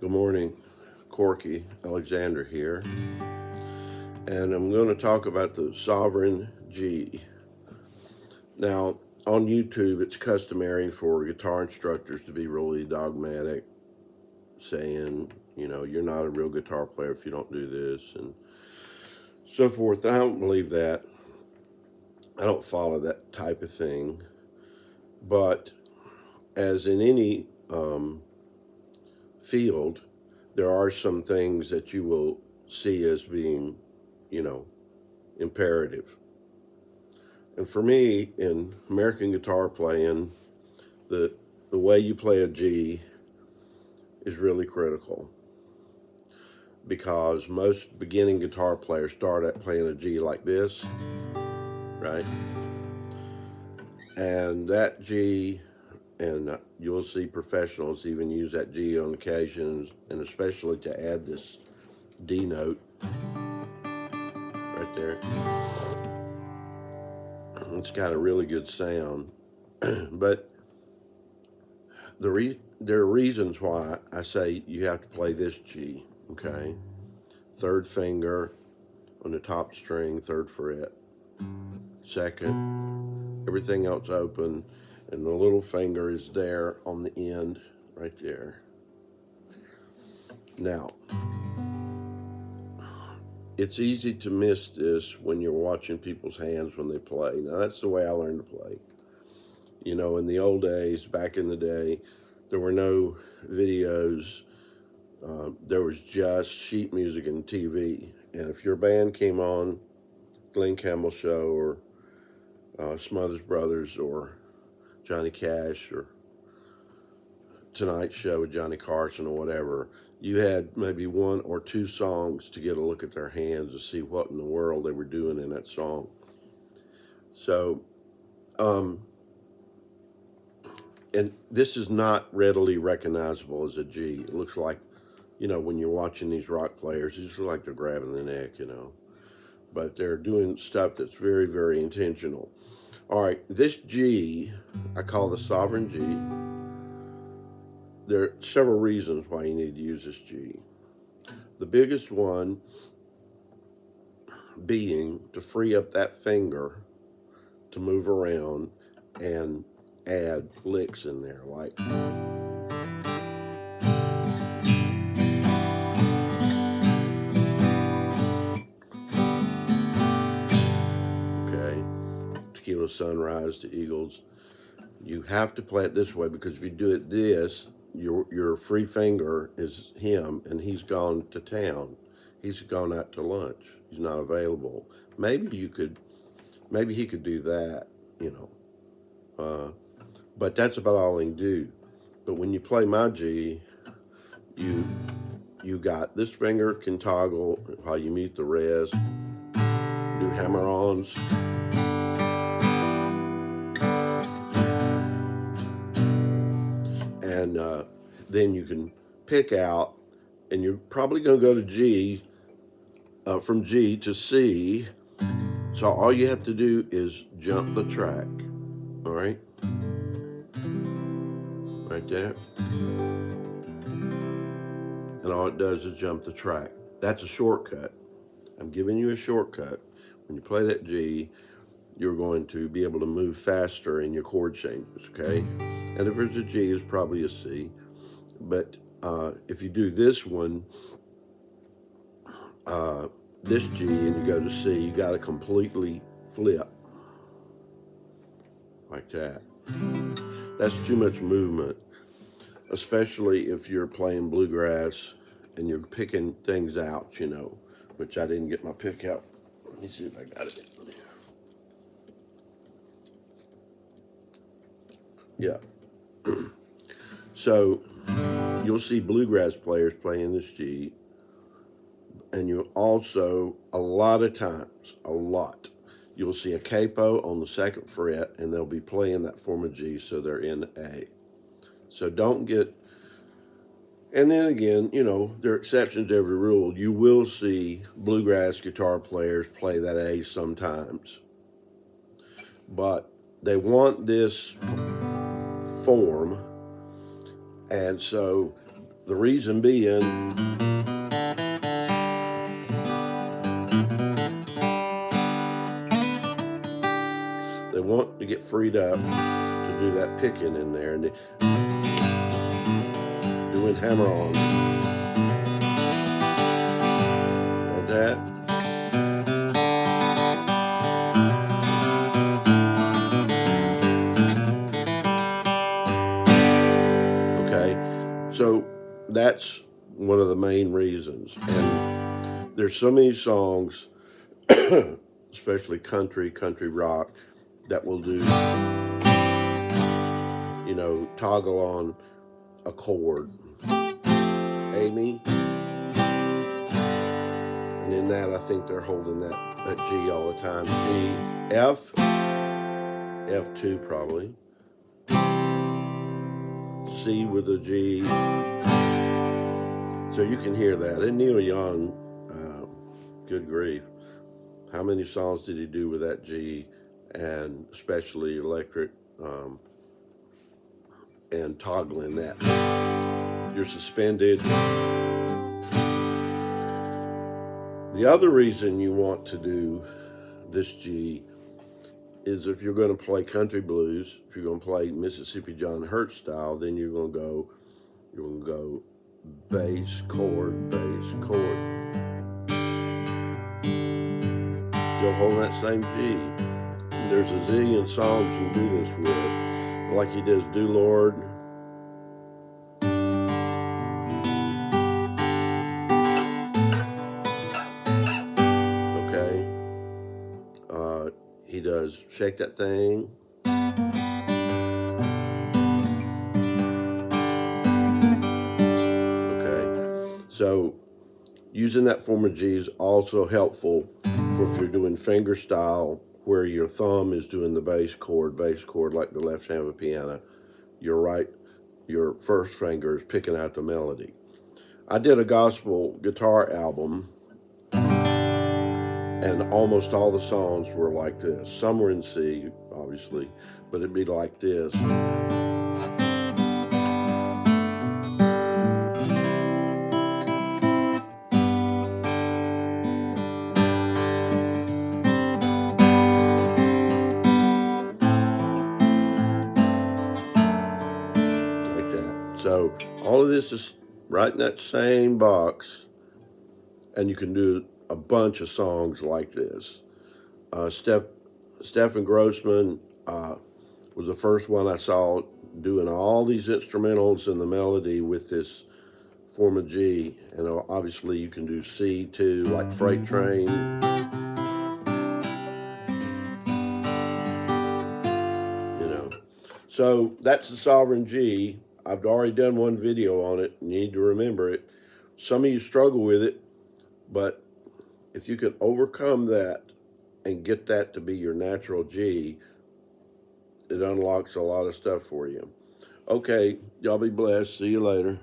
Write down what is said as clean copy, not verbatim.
Good morning, Corky Alexander here, and I'm going to talk about the sovereign G. Now, on YouTube, it's customary for guitar instructors to be really dogmatic, saying, you're not a real guitar player if you don't do this, and so forth. I don't believe that. I don't follow that type of thing. But as in any field, there are some things that you will see as being, imperative. And for me, in American guitar playing, the way you play a G is really critical because most beginning guitar players start at playing a G like this, right? And that G, and you'll see professionals even use that G on occasions, and especially to add this D note right there. It's got a really good sound, but there are reasons why I say you have to play this G, okay? Third finger on the top string, third fret, second, everything else open, and the little finger is there on the end, right there. Now, it's easy to miss this when you're watching people's hands when they play. Now, that's the way I learned to play. In the old days, back in the day, there were no videos. There was just sheet music and TV. And if your band came on, Glenn Campbell Show or Smothers Brothers or Johnny Cash or Tonight Show with Johnny Carson or whatever, you had maybe one or two songs to get a look at their hands to see what in the world they were doing in that song. So, and this is not readily recognizable as a G. It looks like, when you're watching these rock players, it just looks like they're grabbing the neck, But they're doing stuff that's very, very intentional. All right, this G, I call the sovereign G. There are several reasons why you need to use this G. The biggest one being to free up that finger to move around and add licks in there, like okay, Tequila Sunrise to Eagles. You have to play it this way because if you do it this, your free finger is him, and he's gone to town. He's gone out to lunch. He's not available. Maybe he could do that, but that's about all he can do. But when you play my G, you got this finger can toggle while you mute the rest, do hammer-ons, and then you can pick out, and you're probably going to go to G, from G to C. So all you have to do is jump the track, all right? Right there. And all it does is jump the track. That's a shortcut. I'm giving you a shortcut. When you play that G, you're going to be able to move faster in your chord changes, okay? And if it's a G, it's probably a C. But if you do this one, this G, and you go to C, you got to completely flip like that. That's too much movement, especially if you're playing bluegrass and you're picking things out, which I didn't get my pick out. Let me see if I got it. Yeah. So you'll see bluegrass players playing this G, and you'll also, a lot, you'll see a capo on the second fret, and they'll be playing that form of G, so they're in A. So don't get, and then again, there are exceptions to every rule. You will see bluegrass guitar players play that A sometimes, but they want this form, and so The reason being, they want to get freed up to do that picking in there and doing hammer-ons like that. Okay, so that's one of the main reasons. And there's so many songs, especially country rock, that will do, you know, toggle on a chord. Amy. And in that, I think they're holding that G all the time. G, F, F2 probably. C with a G. So you can hear that. And Neil Young, good grief. How many songs did he do with that G? And especially electric and toggling that. You're suspended. The other reason you want to do this G is if you're going to play country blues, if you're going to play Mississippi John Hurt style, then you're going to go bass, chord, bass, chord. Still holding that same G. And there's a zillion songs you can do this with, like he does Do Lord. Okay. He does Shake That Thing. Okay. So using that form of G is also helpful for if you're doing finger style, where your thumb is doing the bass chord like the left hand of a piano. Your first finger is picking out the melody. I did a gospel guitar album, and almost all the songs were like this. Some were in C, obviously, but it'd be like this. So all of this is right in that same box, and you can do a bunch of songs like this. Stephen Grossman was the first one I saw doing all these instrumentals and the melody with this form of G. And obviously you can do C too, like Freight Train. You know, so that's the Sovereign G. I've already done one video on it. You need to remember it. Some of you struggle with it, but if you can overcome that and get that to be your natural G, it unlocks a lot of stuff for you. Okay, y'all be blessed. See you later.